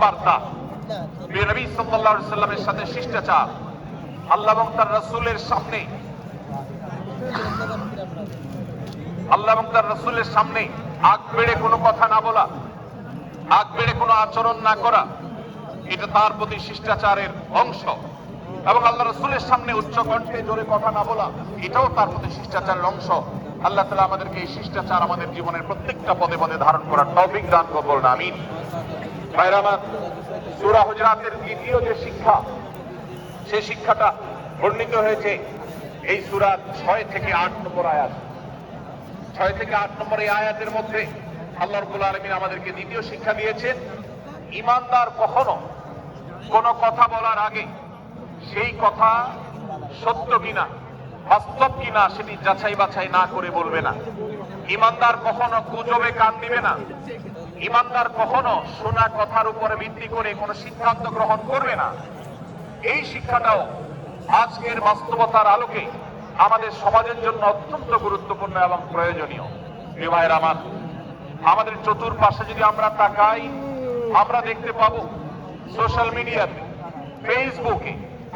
বার্তা, প্রিয় নবী সাল্লাল্লাহু আলাইহি সাল্লামের সাথে শিষ্টাচার, আল্লাহ এবং তার রাসূলের সামনে আগ বেড়ে কোনো কথা না বলা, আগ বেড়ে কোনো আচরণ না করা, এটা তার প্রতি শিষ্টাচারের অংশ। এবং আল্লাহ রাসূলের সামনে উচ্চ কণ্ঠে জোরে কথা না বলা, এটাও তার প্রতি শিষ্টাচারের অংশ। আল্লাহ তাআলা আমাদেরকে এই শিষ্টাচার আমাদের জীবনের প্রত্যেকটা পদে পদে ধারণ করার তৌফিক দান করুন, আমিন। ভাইরা আমার, সূরা হুজুরাতের দ্বিতীয় যে শিক্ষা, সেই শিক্ষাটা বর্ণিত হয়েছে এই সূরার 6 থেকে 8 নম্বর আয়াত। 6 থেকে 8 নম্বর এই আয়াতের মধ্যে আল্লাহ রাব্বুল আলামিন আমাদেরকে দ্বিতীয় শিক্ষা দিয়েছেন, ঈমানদার কখনো কোনো কথা বলার আগে সেই কথা সত্য কিনা, বাস্তব কিনা সেটি যাচাই বাছাই না করে বলবে না। ঈমানদার কখনো গুজবে কান দিবে না। ঈমানদার কখনো শোনা কথার উপরে ভিত্তি করে কোনো সিদ্ধান্ত গ্রহণ করবে না। এই শিক্ষাটাও আজকের বাস্তবতার আলোকে আমাদের সমাজের জন্য অত্যন্ত গুরুত্বপূর্ণ এবং প্রয়োজনীয়। প্রিয় ভাইরা আমার, আমাদের চতুর্পাশে যদি আমরা তাকাই, আমরা দেখতে পাবো সোশ্যাল মিডিয়াতে, ফেসবুকে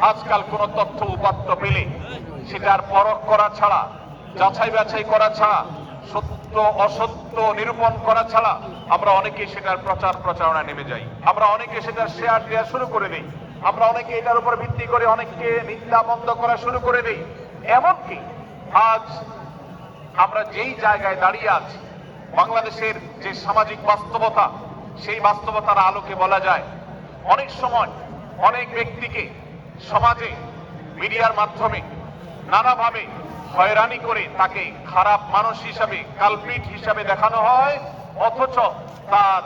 আজকাল কোনো তথ্য উপাত্ত পেলে সেটার পরখ করা ছাড়া, যাচাই বাছাই করা ছাড়া, সত্য অসত্য নিরূপণ করা ছাড়া আমরা অনেকে সেটার প্রচার প্রচারণা নেমে যাই। আমরা অনেকে সেটার শেয়ার দেওয়া শুরু করে দিই। আমরা অনেকে এটার উপর ভিত্তি করে অনেককে নিন্দা মন্দ করা শুরু করে দিই। এমনকি আজ আমরা যেই জায়গায় দাঁড়িয়ে আছি, বাংলাদেশের যে সামাজিক বাস্তবতা, সেই বাস্তবতার আলোকে বলা যায় অনেক সময় অনেক ব্যক্তিকে সমাজে মিডিয়ার মাধ্যমে নানাভাবে হয়রানি করে তাকে খারাপ মানুষ হিসাবে, কালপিট হিসাবে দেখানো হয়, অথচ তার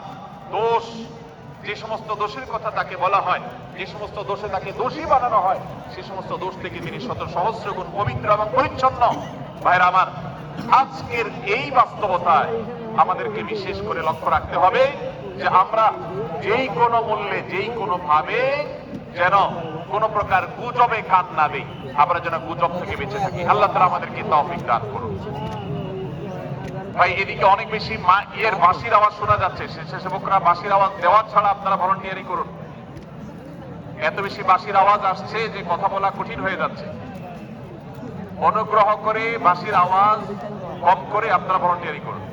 দোষ, যে সমস্ত দোষের কথা তাকে বলা হয়, যে সমস্ত দোষে তাকে দোষী বানানো হয়, সে সমস্ত দোষ থেকে তিনি শত সহস্র গুণ পবিত্র এবং পরিচ্ছন্ন। ভাইরা আমার, আজকের এই বাস্তবতায় আমাদেরকে বিশেষ করে লক্ষ্য রাখতে হবে যে আমরা যেই কোনো মূল্যে, যেই কোনো ভাবে যেন কোন প্রকার গুজবে কান না দেই, আমরা যেন গুজব থেকে বেঁচে থাকি। আল্লাহ তাআলা আমাদেরকে তৌফিক দান করুন। ভাই, এদিকে অনেক বেশি বাঁশির আওয়াজ শোনা যাচ্ছে। স্বেচ্ছাসেবকরা বাঁশির আওয়াজ দেওয়া ছাড়া আপনারা ভলান্টিয়ারি করুন। এত বেশি বাঁশির আওয়াজ আসছে যে কথা বলা কঠিন হয়ে যাচ্ছে। অনুগ্রহ করে বাঁশির আওয়াজ কম করে আপনারা ভলান্টিয়ারি করুন।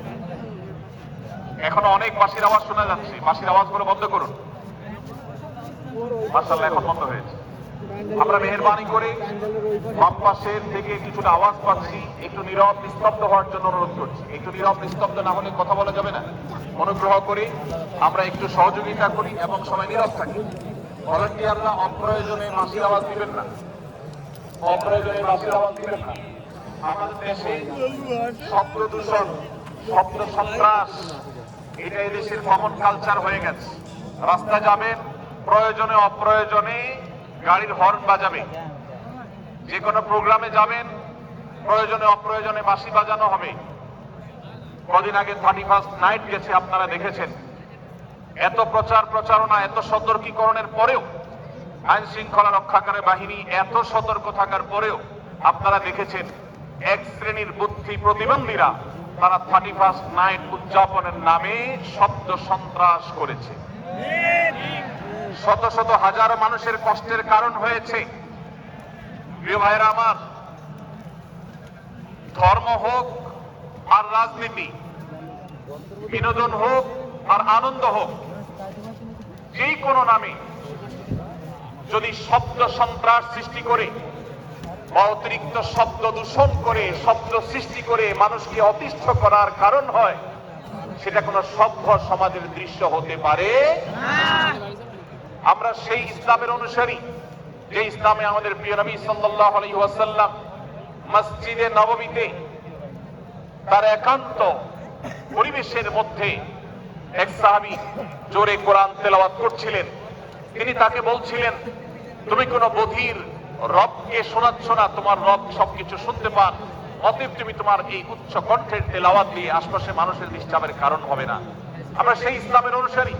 এখনো অনেক বাঁশির আওয়াজ শোনা যাচ্ছে, বাঁশির আওয়াজগুলো বন্ধ করুন। মাশাআল্লাহ, এখন বন্ধ হয়েছে। আমরা মেহেরবানি করে বাম পাশের থেকে কিছুটা আওয়াজ পাচ্ছি, একটু নীরব নিস্তব্ধ হওয়ার জন্য অনুরোধ করছি। একটু নীরব নিস্তব্ধ না হলে কথা বলা যাবে না। অনুগ্রহ করে আমরা একটু সহযোগিতা করি এবং সবাই নীরব থাকি। ভলান্টিয়াররা অপ্রয়োজনে বাঁশির আওয়াজ দিবেন না, অপ্রয়োজনে বাঁশির আওয়াজ দিবেন না। আমাদের দেশে শব্দ দূষণ, শব্দ সন্ত্রাস, এটা এদেশের কমন কালচার হয়ে গেছে। রাস্তা যাবেন, প্রয়োজনে অপ্রয়োজনে গাড়ির হর্ন বাজাবে। যে কোনো প্রোগ্রামে যাবেন, প্রয়োজনে অপ্রয়োজনে বাঁশি বাজানো হবে। কদিন আগে 31st নাইট গেছে, আপনারা দেখেছেন। এত প্রচার প্রচারণা, এত সতর্কীকরণের পরেও, আইন শৃঙ্খলা রক্ষাকারী বাহিনী এত সতর্ক থাকার পরেও আপনারা দেখেছেন এক শ্রেণীর বুদ্ধি প্রতিবন্ধীরা তারা 31st নাইট উদযাপনের নামে শব্দ সন্ত্রাস করেছে। শত শত হাজার মানুষের কষ্টের কারণ হয়েছে। প্রিয় ভাইরা আমার, ধর্ম হোক আর রাজনীতি, বিনোদন হোক আর আনন্দ হোক, যেই কোনো নামে যদি শব্দ সন্ত্রাস সৃষ্টি করে বা অতিরিক্ত শব্দ দূষণ করে, শব্দ সৃষ্টি করে মানুষকে অতিষ্ঠ করার কারণ হয়, সেটা কোনো সভ্য সমাজের দৃশ্য হতে পারে না। আমরা সেই ইসলামের অনুসারী যে ইসলামে আমাদের প্রিয় নবী সাল্লাল্লাহু আলাইহি ওয়াসাল্লাম মসজিদে নববীতে তার একান্ত পরিবেশের মধ্যে এক সাহাবী জোরে কোরআন তেলাওয়াত করছিলেন। তিনি তাকে বলছিলেন, তুমি কোনো বধির রবকে শোনাচ্ছ না, তোমার রব সবকিছু শুনতে পান, অতএব তুমি তোমার এই উচ্চ কণ্ঠের তেলাওয়াত দিয়ে আশপাশে মানুষের ডিস্টার্বের কারণ হবে না। আমরা সেই ইসলামের অনুসারী,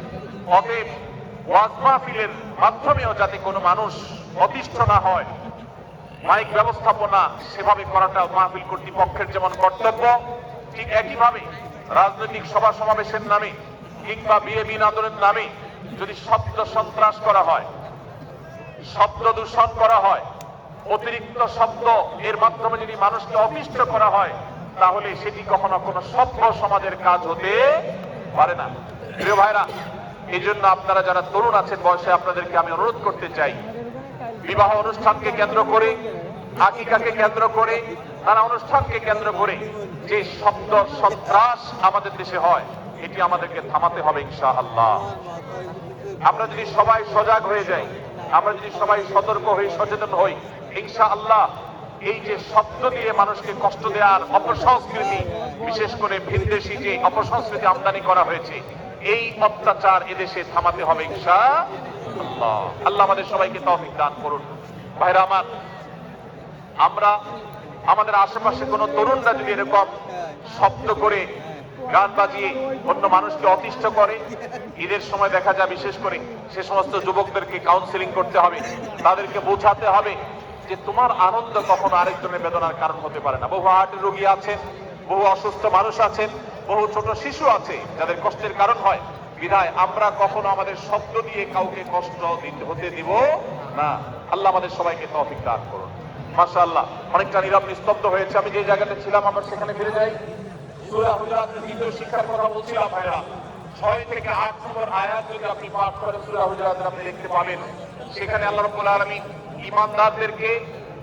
অতএব ওয়াজ মাহফিলের মাধ্যমেও যাতে কোনো মানুষ অতিষ্ঠ না হয়, মাইক ব্যবস্থাপনা সেভাবে করাটা মাহফিল কর্তৃপক্ষের যেমন কর্তব্য, ঠিক একইভাবে রাজনৈতিক সভা সমাবেশের নামে কিংবা বিয়ে বিনোদনের নামে যদি শব্দ সন্ত্রাস করা হয়, শব্দ দূষণ করা হয়, অতিরিক্ত শব্দ এর মাধ্যমে যদি মানুষকে অতিষ্ঠ করা হয়, তাহলে সেটি কখনো কোনো সভ্য সমাজের কাজ হতে পারে না। প্রিয় ভাইরা, এই জন্য আপনারা যারা তরুণ আছেন বয়সে, আপনাদেরকে আমি অনুরোধ করতে চাই, বিবাহ অনুষ্ঠানকে কেন্দ্র করে, আকিকাকে কেন্দ্র করে, নানা অনুষ্ঠানকে কেন্দ্র করে যে শব্দ সন্ত্রাস আমাদের দেশে হয়, এটি আমাদেরকে থামাতে হবে ইনশাআল্লাহ। আমরা যদি সবাই সজাগ হয়ে যাই, আমরা যদি সবাই সতর্ক হই, সচেতন হই, ইনশাআল্লাহ এই যে শব্দ দিয়ে মানুষকে কষ্ট দেওয়ার অপসংস্কৃতি, বিশেষ করে ভিনদেশী যে অপসংস্কৃতি আমদানি করা হয়েছে, এই অত্যাচার এদেশে থামাতে হবে ইনশাআল্লাহ। আল্লাহ আমাদের সবাইকে তৌফিক দান করুন। ভাইরা আমার, আমরা আমাদের আশেপাশে কোন তরুণরা যদি এরকম শব্দ করে, গান বাজিয়ে অন্য মানুষকে অতিষ্ঠ করে, ঈদের সময় দেখা যায় বিশেষ করে সে সমস্ত যুবকদেরকে কাউন্সিলিং করতে হবে, তাদেরকে বোঝাতে হবে যে তোমার আনন্দ কখনো আরেকজনের বেদনার কারণ হতে পারে না। বহু হার্টের রোগী আছেন, বহু অসুস্থ মানুষ আছেন, বহু ছোট শিশু আছে যাদের কষ্টের কারণ হয়। বিধায় আমরা কখনো আমাদের শব্দ দিয়ে কাউকে কষ্ট হতে দিব না। আল্লাহ আমাদের সবাইকে তৌফিক দান করুন। মাশাআল্লাহ, অনেকটা নীরব নিস্তব্ধ হয়েছে। আমি যে জায়গাতে ছিলাম আমরা সেখানে ফিরে যাই। সূরা হুজুরাতের দ্বিতীয় শিক্ষার কথা বলছিলাম ভাইরা। 6 থেকে 8 নম্বর আয়াত যদি আপনি পাঠ করেন সূরা হুজুরাতে, আপনি দেখতে পাবেন সেখানে আল্লাহ রাব্বুল আলামিন ঈমানদারদেরকে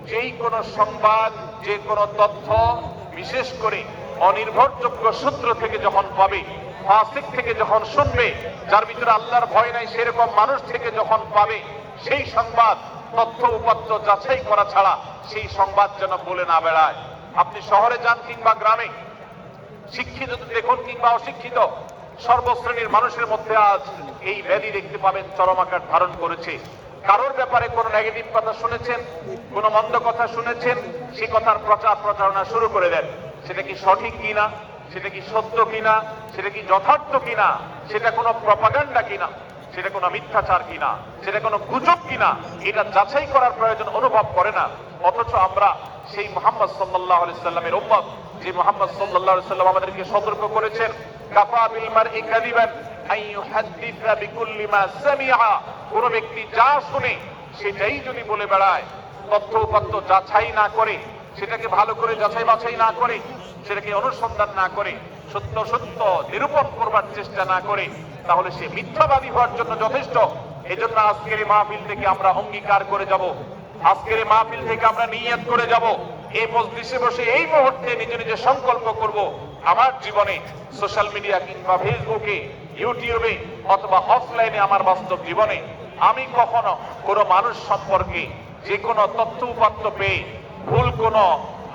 যেই কোন সংবাদ, যে কোন তথ্য, বিশেষ করে অনির্ভরযোগ্য সূত্র থেকে যখন পাবে, ফাসিক থেকে যখন শুনবে, যার ভিতরে আল্লাহর ভয় নাই সেরকম মানুষ থেকে যখন পাবে, সেই সংবাদ তথ্য উপাত্ত যাচাই করা ছাড়া সেই সংবাদ যেন বলে না বেড়ায়। আপনি শহরে যান কিংবা গ্রামে, শিক্ষিত দেখুন কিংবা অশিক্ষিত, সর্বশ্রেণীর মানুষের মধ্যে আজ এই ব্যাধি দেখতে পাবেন চরম আকার ধারণ করেছে। কারোর ব্যাপারে কোনো নেগেটিভ কথা শুনেছেন, কোনো মন্দ কথা শুনেছেন, সে কথার প্রচার প্রচারণা শুরু করে দেন। সেটা কি সঠিক কিনা, সেটা কি সত্য কিনা, সেটা কি যথার্থ কিনা, সেটা কোনো প্রপাগান্ডা কিনা, সেটা কোনো মিথ্যাচার কিনা, সেটা কোনো গুজব কিনা, এটা যাচাই করার প্রয়োজন অনুভব করে না। অথচ আমরা সেই মুহাম্মদ সাল্লাল্লাহু আলাইহি সাল্লামের উম্মত, যে মুহাম্মদ সাল্লাল্লাহু আলাইহি সাল্লাম আমাদেরকে সতর্ক করেছেন, কাফা বিল মারই কাযিবান আন ইউহাদ্দিসা বিকুল্লি মা সামিআ, কোন ব্যক্তি যা শুনে সেটাই যদি বলে বেড়ায়, তথ্য উপাত্ত যাচাই না করে, সেটাকে ভালো করে যাচাই বাছাই না করে, সেটাকে অনুসন্ধান না করে, সত্য সত্য নিরূপণ করবার চেষ্টা না করে, তাহলে সে মিথ্যাবাদী হওয়ার জন্য যথেষ্ট। এজন্য আজকের এই মাহফিল থেকে আমরা অঙ্গীকার করে যাব, আজকের এই মাহফিল থেকে আমরা নিয়ত করে যাব, এই মজলিসে বসে এই মুহূর্তে নিজে নিজে সংকল্প করব, আমার জীবনে সোশ্যাল মিডিয়া কিংবা ফেসবুকে, ইউটিউবে অথবা অফলাইনে, আমার বাস্তব জীবনে আমি কখনো কোনো মানুষ সম্পর্কে যে কোনো তথ্য উপাত্ত পেয়ে ভুল কোনো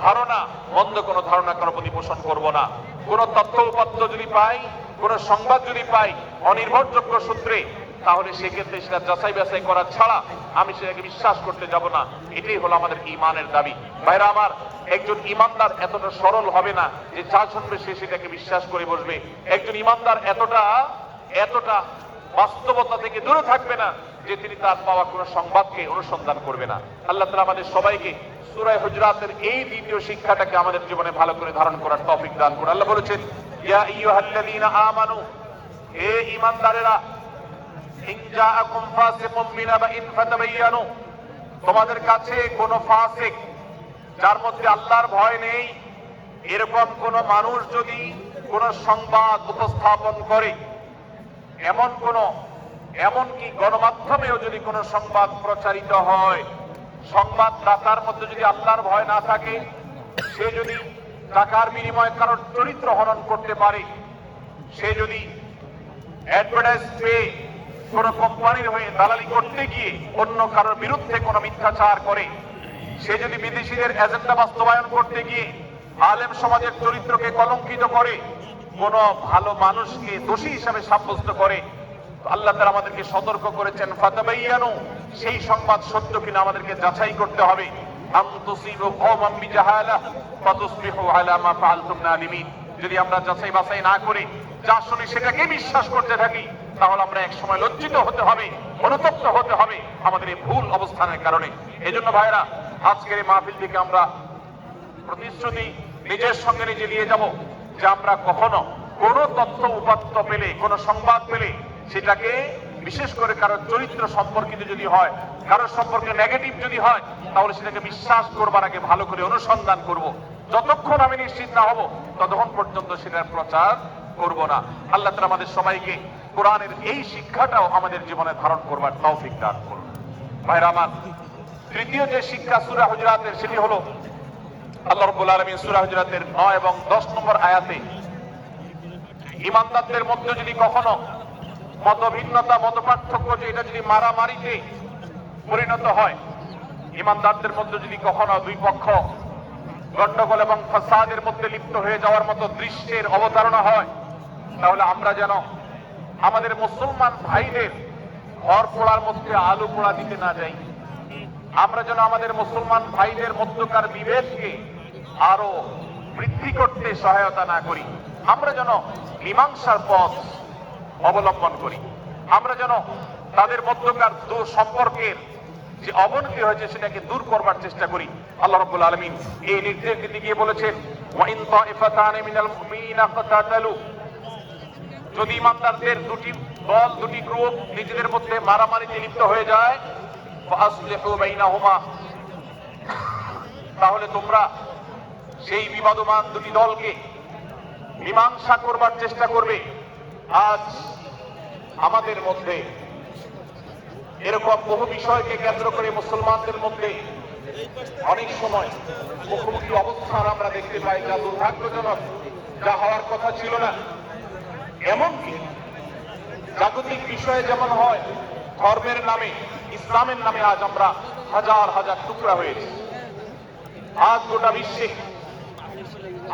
ধারণা, মন্দ কোনো ধারণা কারো প্রতি পোষণ করব না। কোনো তথ্য উপাত্ত যদি পাই, কোনো সংবাদ যদি পাই অনির্ভরযোগ্য সূত্রে, তাহলে সেক্ষেত্রে সেটা যাচাই বাছাই করা ছাড়া আমি সেটাকে বিশ্বাস করতে যাব না। এটাই হলো আমাদের ঈমানের দাবি। ভাইরা আমার, একজন ঈমানদার এতটা সরল হবে না যে যা শুনবে সে সেটাকে বিশ্বাস করে বসবে। একজন ঈমানদার এতটা বাস্তবতা থেকে দূরে থাকবে না যে তিনি তার পাওয়া কোনো সংবাদকে অনুসন্ধান করবে না। আল্লাহ তাআলা আমাদের সবাইকে সূরা হুজুরাতের এই দ্বিতীয় শিক্ষাটাকে আমাদের জীবনে ভালো করে ধারণ করার তৌফিক দান করুন। আল্লাহ বলেছেন, ইয়া আইয়ুহাল্লাযীনা আমানু, হে ঈমানদারেরা, ইন জাআকুম ফাসিকুম বিনাবাইন ফাতাবায়ানু, তোমাদের কাছে কোন ফাসিক, যার মধ্যে আল্লাহর ভয় নেই, এরকম কোন মানুষ যদি কোন সংবাদ উপস্থাপন করে, এমনকি গণমাধ্যমেও যদি কোনো সংবাদ প্রচারিত হয়, সংবাদদাতার মধ্যে যদি আল্লাহর ভয় না থাকে, সে যদি টাকার বিনিময়ে কারোর চরিত্র হনন করতে পারে, সে যদি অ্যাডভার্টাইজ পেয়ে কোনো কোম্পানির হয়ে দালালি করতে গিয়ে অন্য কারোর বিরুদ্ধে কোনো মিথ্যাচার করে, সে যদি বিদেশিদের এজেন্ডা বাস্তবায়ন করতে গিয়ে আলেম সমাজের চরিত্রকে কলঙ্কিত করে, কোনো ভালো মানুষকে দোষী হিসাবে সাব্যস্ত করে, আল্লাহ তাআলা আমাদেরকে সতর্ক করেছেন, ফাতাবায়ানু, সেই সংবাদ সত্য কিনা আমাদেরকে যাচাই করতে হবে। আম তুসিবু কওমান বিজাহালাহ ফাতুসবিহু আলা মা ফাআলতুম নাদিমিন, যদি আমরা যাচাই বাছাই না করে যা শুনি সেটাকে বিশ্বাস করতে থাকি, তাহলে আমরা এক সময় লজ্জিত হতে হবে, অনুতপ্ত হতে হবে আমাদের এই ভুল অবস্থানের কারণে। এজন্য ভাইরা, আজকের এই মাহফিল থেকে আমরা প্রতিশ্রুতি নিজের সঙ্গে নিজে নিয়ে যাব যে আমরা কখনো কোনো তথ্য উপাত্ত পেলে, কোনো সংবাদ পেলে সেটাকে বিশেষ করে কারোর চরিত্র সম্পর্কিত যদি হয়, কারোর সম্পর্কে নেগেটিভ যদি হয়, তাহলে সেটাকে বিশ্বাস করবার আগে ভালো করে অনুসন্ধান করব। যতক্ষণ আমি নিশ্চিত না হব ততক্ষণ পর্যন্ত সেটার প্রচার করব না। আল্লাহ তাআলা আমাদের সবাইকে কোরআনের এই শিক্ষাটাও আমাদের জীবনে ধারণ করবার তৌফিক দান করুন। ভাইরা আমার, তৃতীয় যে শিক্ষা সূরা হুজুরাতের, সেটি হলো আল্লাহ রাব্বুল আলামিন সূরা হুজুরাতের 9 এবং 10 নম্বর আয়াতে ঈমানদারদের মধ্যে যদি কখনো মতভিন্নতা, মতপার্থক্য, যে এটা যদি মারামারিতে পরিণত হয়, ঈমানদারদের মধ্যে যদি কখনো দুই পক্ষ গন্ডগোল এবং ফাসাদের মধ্যে লিপ্ত হয়ে যাওয়ার মতো দৃশ্যের অবতারণা হয়, তাহলে আমরা যেন আমাদের মুসলমান ভাইদের ঘর পোড়ার মধ্যে আলু পোড়া দিতে না যাই। আমরা যেন আমাদের মুসলমান ভাইদের মধ্যকার বিভেদকে আরো বৃদ্ধি করতে সহায়তা না করি। আমরা যেন মীমাংসার পথ অবলম্বন করি। আমরা যেন তাদের মধ্যকার সম্পর্কের যে অবনতি হয়েছে সেটাকে দূর করবার চেষ্টা করি। আল্লাহ রাব্বুল আলামিন এই নির্দেশ দিতে গিয়ে বলেছেন, ওয়া ইন তাইফাতানি মিনাল মুমিনিনা ইকতাতালু, যদি ইমানদারদের দুটি দল, দুটি গ্রুপ নিজেদের মধ্যে মারামারিতে লিপ্ত হয়ে যায়, ফাসলিহু বাইনাহুমা, তাহলে তোমরা সেই বিবাদমান দুটি দলকে মীমাংসা করবার চেষ্টা করবে। আজ আমাদের মধ্যে এরকম বহু বিষয়কে কেন্দ্র করে মুসলমানদের মধ্যে অনেক সময় মুখোমুখি অবস্থান আমরা দেখতে পাই, যা দুর্ভাগ্যজনক, যা হওয়ার কথা ছিল না। এমনকি জাগতিক বিষয়ে যেমন হয়, ধর্মের নামে, ইসলামের নামে আজ আমরা হাজার হাজার টুকরা হয়েছি। আজ গোটা বিশ্বে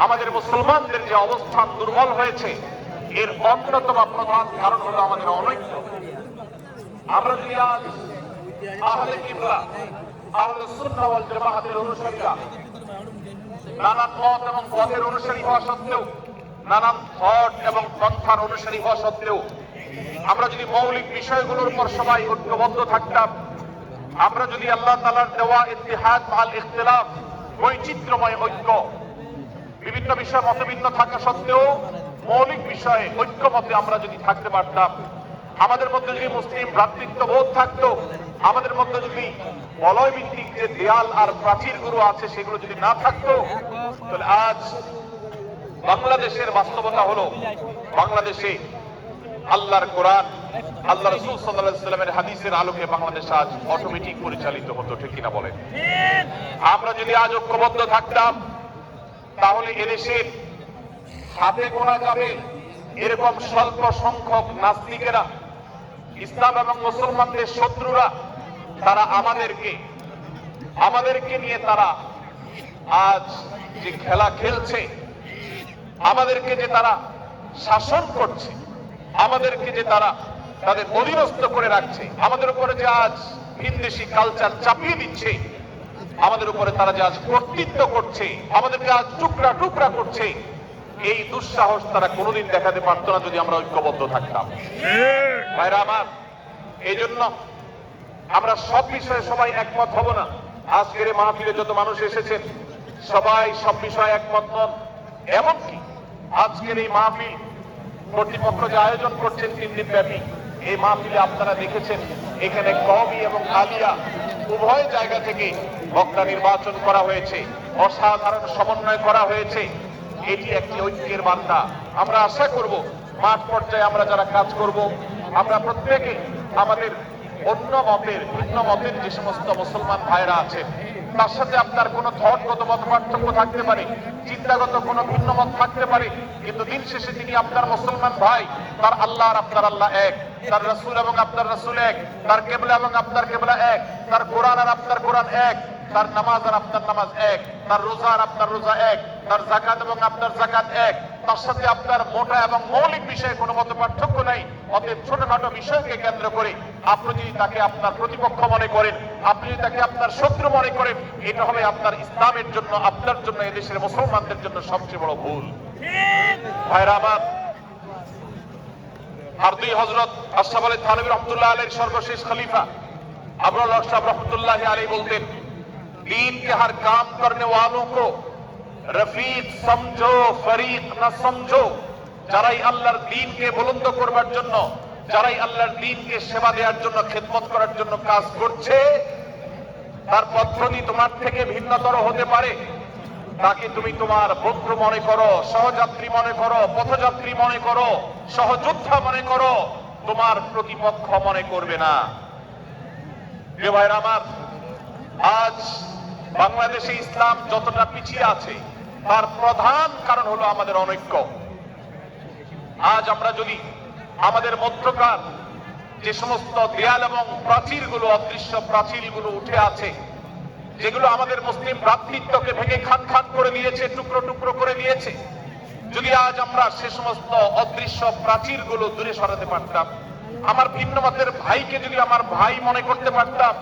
আমাদের মুসলমানদের যে অবস্থান দুর্বল হয়েছে, এর অন্যতম প্রধান কারণ হলো আমাদের অনৈক্য। আমরা যদি আজ আহলে কিবলা, আহলে সুন্নাহ ওয়াল জামাতের অনুসারীরা নানান মত এবং পথের অনুসারী হওয়া সত্ত্বেও, নানান থট এবং পন্থার অনুসারী হওয়া সত্ত্বেও, আমরা যদি মৌলিক বিষয়গুলোর উপর সবাই ঐক্যবদ্ধ থাকতাম, আমরা যদি আল্লাহ তাআলার দেওয়া ইত্তিহাদ মাল ইখতিলাফ, বৈচিত্র্যময় ঐক্য, বিভিন্ন বিষয়ে মতভিন্ন থাকা সত্ত্বেও মৌলিক বিষয়ে ঐক্যমতে আমরা যদি থাকতে পারতাম, আমাদের মধ্যে যদি মুসলিম ভ্রাতৃত্ববোধ থাকতো, আমাদের মধ্যে যদি বলয় ভিত্তিক যে দেয়াল আর প্রাচীরগুলো আছে সেগুলো যদি না থাকতো, তাহলে আজ বাংলাদেশের বাস্তবতা হলো, বাংলাদেশে আল্লাহর কোরআন, আল্লাহ রাসূল সাল্লাল্লাহু আলাইহি ওয়াসাল্লামের হাদিসের আলোকে বাংলাদেশ আজ অটোমেটিক পরিচালিত হতো, ঠিক কিনা বলেন? আমরা যদি আজ ঐক্যবদ্ধ থাকতাম, তাহলে এদেশের হাতে গোনা যাবে এরকম স্বল্প সংখ্যক নাস্তিকেরা, ইসলাম এবং মুসলমানদের শত্রুরা, তারা আমাদেরকে নিয়ে তারা আজ যে খেলা খেলছে, আমাদেরকে যে তারা শাসন করছে, আমাদেরকে যে তারা তাদের অধীনস্থ করে রাখছে, আমাদের উপরে যে আজ ভিনদেশী কালচার চাপিয়ে দিচ্ছে, আমাদের উপরে তারা যে আজ কর্তৃত্ব করছে, আমাদেরকে আজ টুকরা টুকরা করছে, এই দুঃসাহস তারা কোনোদিন দেখাতে পারতো না যদি আমরা ঐক্যবদ্ধ থাকতাম। ভাইরা আমার, এই জন্য আমরা সব বিষয়ে সবাই একমত হব না। আজকের এই মাহফিলে যত মানুষ এসেছেন সবাই সব বিষয়ে একমত নন। এমনকি আজকের এই মাহফিল কর্তৃপক্ষ যে আয়োজন করছেন 3 দিন ব্যাপী, এই মাহফিলে আপনারা দেখেছেন এখানে কওমি এবং আলিয়া উভয় জায়গা থেকে বক্তা নির্বাচন করা হয়েছে, অসাধারণ সমন্বয় করা হয়েছে। এটি একটি ঐক্যের বার্তা। আমরা আশা করব মাঠ পর্যায়ে আমরা যারা কাজ করব, আমরা প্রত্যেকে আমাদের অন্য মতের, ভিন্ন মতের যে সমস্ত মুসলমান ভাইরা আছেন, তার সাথে আপনার কোনো থটগত মত পার্থক্য থাকতে পারে, চিন্তাগত কোনো ভিন্ন মত থাকতে পারে, কিন্তু দিন শেষে তিনি আপনার মুসলমান ভাই। তার আল্লাহ আর আপনার আল্লাহ এক, তার রাসূল এবং আপনার রাসূল এক, তার কিবলা এবং আপনার কিবলা এক, তার কোরআন আর আপনার কোরআন এক, তার নামাজ আর আপনার নামাজ এক, তার রোজা আর আপনার রোজা এক, তার যাকাত এবং আপনার যাকাত এক। তার সাথে আপনার মোটা এবং মৌলিক বিষয়ে কোনো মত পার্থক্য নাই। অতএব ছোটখাটো বিষয়কে কেন্দ্র করে আপনি যদি তাকে আপনার প্রতিপক্ষ মনে করেন, আপনি যদি তাকে আপনার শত্রু মনে করেন, এটা হবে আপনার ইসলামের জন্য, আপনার জন্য, এদেশের মুসলমানদের জন্য সবচেয়ে বড় ভুল। ভাইরা আমার, আর দুই হযরত আশরাফ আলী থানভী রাহমাতুল্লাহ আলাইহির সর্বশেষ খলিফা আবুল হক সাহেব রাহমাতুল্লাহ আলাইহি বলতেন, दीन के हर काम करने वालों को रफीक समझो, फरीक न समझो। যারাই আল্লাহর দ্বীনকে বুলন্দ করবার জন্য যারাই আল্লাহর দ্বীনকে সেবা দেওয়ার জন্য, খেদমত করার জন্য কাজ করছে, তার পদ্ধতি তোমার থেকে ভিন্নতর হতে পারে। তাকে তুমি তোমার বন্ধু মনে করো, সহযাত্রী মনে করো, পথযাত্রী মনে করো, সহযোদ্ধা মনে করো, তোমার প্রতিপক্ষ মনে করবে না। প্রিয় ভাইরা আমার, আজ বাংলাদেশে ইসলাম যতটা পিছিয়ে আছে তার প্রধান কারণ হলো আমাদের অনৈক্য। আজ আমরা যদি আমাদের মধ্যকার যে সমস্ত দেয়াল এবং প্রাচীরগুলো, অদৃশ্য প্রাচীরগুলো উঠে আছে, যেগুলো আমাদের মুসলিম ভ্রাতৃত্বকে ভেঙে খান খান করে দিয়েছে, টুকরো টুকরো করে দিয়েছে, যদি আজ আমরা সে সমস্ত অদৃশ্য প্রাচীরগুলো দূরে সরাতে পারতাম, আমার ভিন্ন মতের ভাইকে যদি আমার ভাই মনে করতে পারতাম,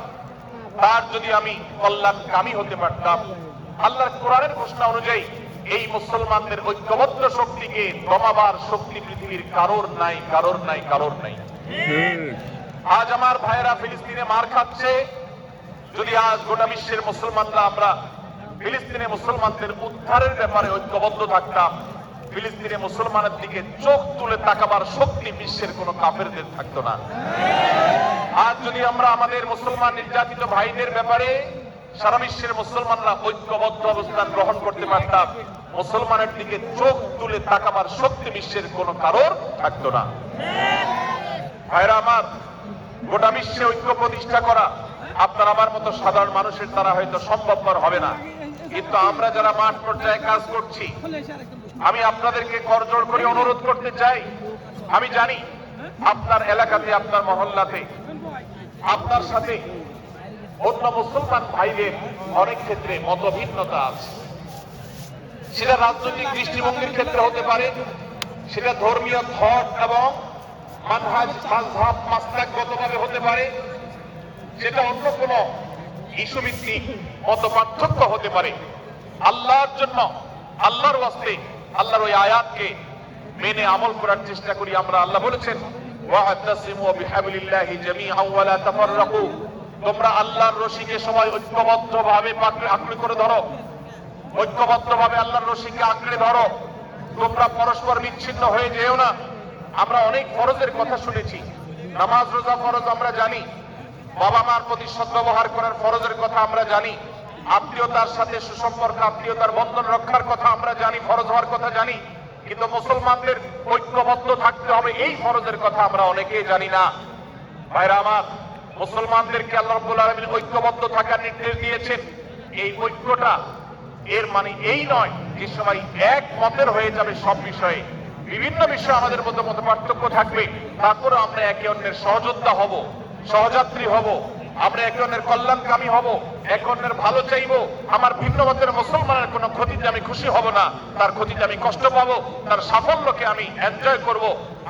তার যদি আমি কল্যাণকামী হতে পারতাম, আল্লাহর কোরআনের ঘোষণা অনুযায়ী এই মুসলমানদের ঐক্যবদ্ধ শক্তিকে দমাবার শক্তি পৃথিবীর কারোর নাই, কারোর নাই, কারোর নাই। আজ আমার ভাইয়েরা ফিলিস্তিনে মার খাচ্ছে, যদি আজ গোটা বিশ্বের মুসলমানরা আমরা ফিলিস্তিনে মুসলমানদের উদ্ধারের ব্যাপারে ঐক্যবদ্ধ থাকতাম, ফিলিস্তিনে মুসলমানের দিকে চোখ তুলে তাকাবার শক্তি বিশ্বের কোনো কাফেরদের থাকতো না। আজ যদি আমরা আমাদের মুসলমান নির্যাতিত ভাইদের ব্যাপারে সারা বিশ্বের মুসলমানরা ঐক্যবদ্ধ অবস্থান গ্রহণ করতে পারতাম, মুসলমানের দিকে চোখ তুলে তাকাবার শক্তি বিশ্বের কোনো কারোর থাকতো না। ভাইরা আমার, গোটা বিশ্বে ঐক্য প্রতিষ্ঠা করা আপনার আমার মতো সাধারণ মানুষের দ্বারা হয়তো সম্ভবপর হবে না, কিন্তু আমরা যারা মাঠ পর্যায়ে কাজ করছি, আমি আপনাদেরকে করজোড় করে অনুরোধ করতে চাই। আমি জানি আপনার এলাকাতে, আপনার মহল্লাতে আপনার সাথে অন্য মুসলমান ভাইদের অনেক ক্ষেত্রে মতভিন্নতা আছে। সেটা রাজনৈতিক দৃষ্টিভঙ্গির ক্ষেত্রে হতে পারে, সেটা ধর্মীয় থট এবং মানহাজ মাযহাব মাসলাকগতভাবে হতে পারে, সেটা অন্য কোনো ইস্যু ভিত্তিক মত পার্থক্য হতে পারে। আল্লাহর জন্য, আল্লাহর ওয়াস্তে, আল্লাহর ওই আয়াতকে মেনে আমল করার চেষ্টা করি আমরা। আল্লাহ বলেছেন, ওয়া'তাসিমু বিহাবলিল্লাহি জামিআন ওয়া লা তাফাররাকু, তোমরা আল্লাহর রশিকে সবাই ঐক্যবদ্ধভাবে আঁকড়ে করে ধরো, ঐক্যবদ্ধভাবে আল্লাহর রশিকে আঁকড়ে ধরো, তোমরা পরস্পর বিচ্ছিন্ন হয়ে যেও না। আমরা অনেক ফরজের কথা শুনেছি, নামাজ রোজা ফরজ আমরা জানি, বাবা মার প্রতি সদ্ব্যবহার করার ফরজের কথা আমরা জানি, আত্মীয়তার সাথে সুসম্পর্ক, আত্মীয়তার বন্ধন রক্ষার কথা আমরা জানি, ফরজ হওয়ার কথা জানি, কিন্তু মুসলমানদের ঐক্যবদ্ধ থাকতে হবে এই ফরজের কথা আমরা অনেকেই জানি না। ভাইরা আমার, মুসলমানদেরকে আল্লাহ রাব্বুল আলামিন ঐক্যবদ্ধ থাকার নির্দেশ দিয়েছেন। এই ঐক্যটা এর মানে এই নয় যে সবাই এক মতের হয়ে যাবে সব বিষয়ে। বিভিন্ন বিষয়ে আমাদের মধ্যে মত পার্থক্য থাকবে, তারপরে আমরা একে অন্যের সহযোদ্ধা হব, সহযাত্রী হব, আমরা একে অন্যের কল্যাণকামী হব, একে অন্যের ভালো চাইবো। আমার ভিন্ন মতের মুসলমানের কোনো ক্ষতিতে আমি খুশি হব না, তার ক্ষতিতে আমি কষ্ট পাবো, তার সাফল্যকে আমি এনজয় করব,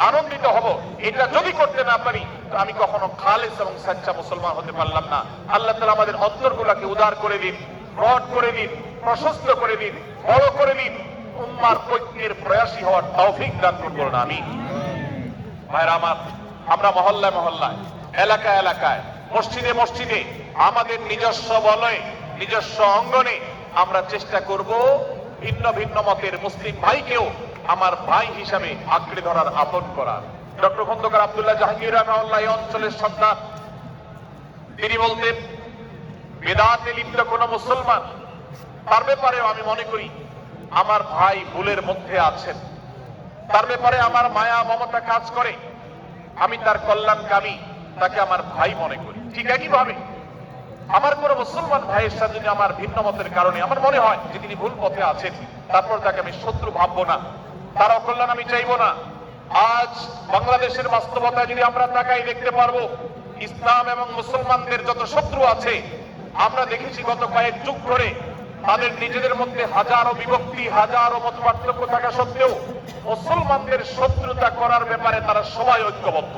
আনন্দিত হব। এটা যদি করতে না পারি তো আমি কখনো খালেস এবং সচ্চা মুসলমান হতে পারলাম না। আল্লাহ তাআলা আমাদের অন্তরগুলোকে উদার করে দিন, ব্রড করে দিন, প্রশস্ত করে দিন, বড় করে দিন, উম্মার ঐক্যের প্রয়াসী হওয়ার তৌফিক দান করুন। আমিন। ভাইরা আমার, আমরা মহল্লায় মহল্লায়, এলাকায় এলাকায়, মসজিদে মসজিদে, আমাদের নিজস্ব বলয়ে, নিজস্ব অঙ্গনে আমরা চেষ্টা করব ভিন্ন ভিন্ন মতের মুসলিম ভাইকেও আমার ভাই হিসাবে আঁকড়ে ধরার, আপন করার। ডক্টর খন্দকার আব্দুল্লাহ জাহাঙ্গীর রাহমাহুল্লাহ এই অঞ্চলের সন্তান। তিনি বলতেন, বেদাতে লিপ্ত কোন মুসলমান, তার ব্যাপারেও আমি মনে করি আমার ভাই ভুলের মধ্যে আছেন, তার ব্যাপারে আমার মায়া মমতা কাজ করে, আমি তার কল্যাণকামী, তাকে আমার ভাই মনে করি। ঠিক একইভাবে আমার কোন মুসলমান ভাইয়ের সাথে যদি আমার ভিন্ন মতের কারণে আমার মনে হয় যে তিনি ভুল পথে আছেন, তারপর তাকে আমি শত্রু ভাববো না, তার অকল্যাণ আমি চাইবো না। আজ বাংলাদেশের বাস্তবতা যদি আমরা তাকাই, দেখতে পারবো ইসলাম এবং মুসলমানদের যত শত্রু আছে, আমরা দেখেছি গত কয়েক যুগ ধরে তাদের নিজেদের মধ্যে হাজারো বিভক্তি, হাজারো মত পার্থক্য থাকা সত্ত্বেও মুসলমানদের শত্রুতা করার ব্যাপারে তারা সবাই ঐক্যবদ্ধ।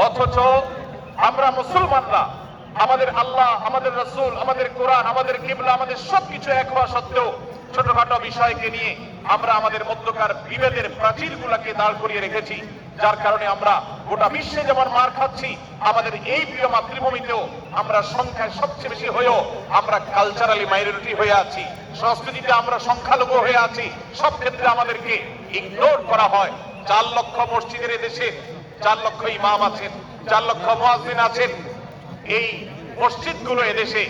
অথচ আমরা মুসলমানরা আমাদের আল্লাহ, আমাদের রাসূল, আমাদের কোরআন, আমাদের কিবলা, আমাদের সবকিছু এক হওয়া সত্ত্বেও ছোটখাটো বিষয়কে নিয়ে আমরা আমাদের মধ্যকার বিভেদের প্রাচীরগুলোকে দাঁড় করিয়ে রেখেছি, যার কারণে আমরা গোটা বিশ্বে যেমন মার খাচ্ছি, আমাদের এই প্রিয় মাতৃভূমিতেও আমরা সংখ্যায় সবচেয়ে বেশি হয়েও আমরা কালচারালি মাইনরিটি হয়ে আছি, সংস্কৃতিতে আমরা সংখ্যালঘু হয়ে আছি, সব ক্ষেত্রে আমাদেরকে ইগনোর করা হয়। 4 লক্ষ মসজিদের দেশে 4 লক্ষ ইমাম আছেন, 4 লক্ষ মুয়াজ্জিন আছেন। এই মসজিদগুলো এদেশে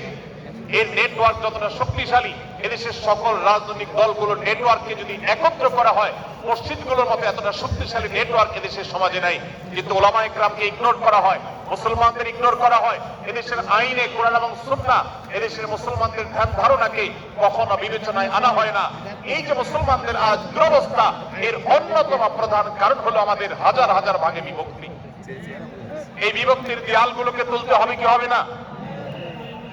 এর নেটওয়ার্ক যতটা শক্তিশালী, এদেশের সকল রাজনৈতিক দলগুলোর নেটওয়ার্ককে যদি একত্র করা হয়, মসজিদগুলোর মতো এতটা শক্তিশালী নেটওয়ার্ক এদেশের সমাজে নাই। কিন্তু ওলামা ইকরামকে ইগনোর করা হয়, মুসলমানদের ইগনোর করা হয়, এদেশের আইনে কোরআন এবং সুন্নাহ এদেশের মুসলমানদের ধ্যান ধারণাকে কখনো বিবেচনায় আনা হয় না। এই যে মুসলমানদের আজ দুরবস্থা, এর অন্যতম প্রধান কারণ হলো আমাদের হাজার হাজার ভাগে বিভক্তি। এই বিভক্তির দেয়ালগুলোকে তুলতে হবে কি হবে না?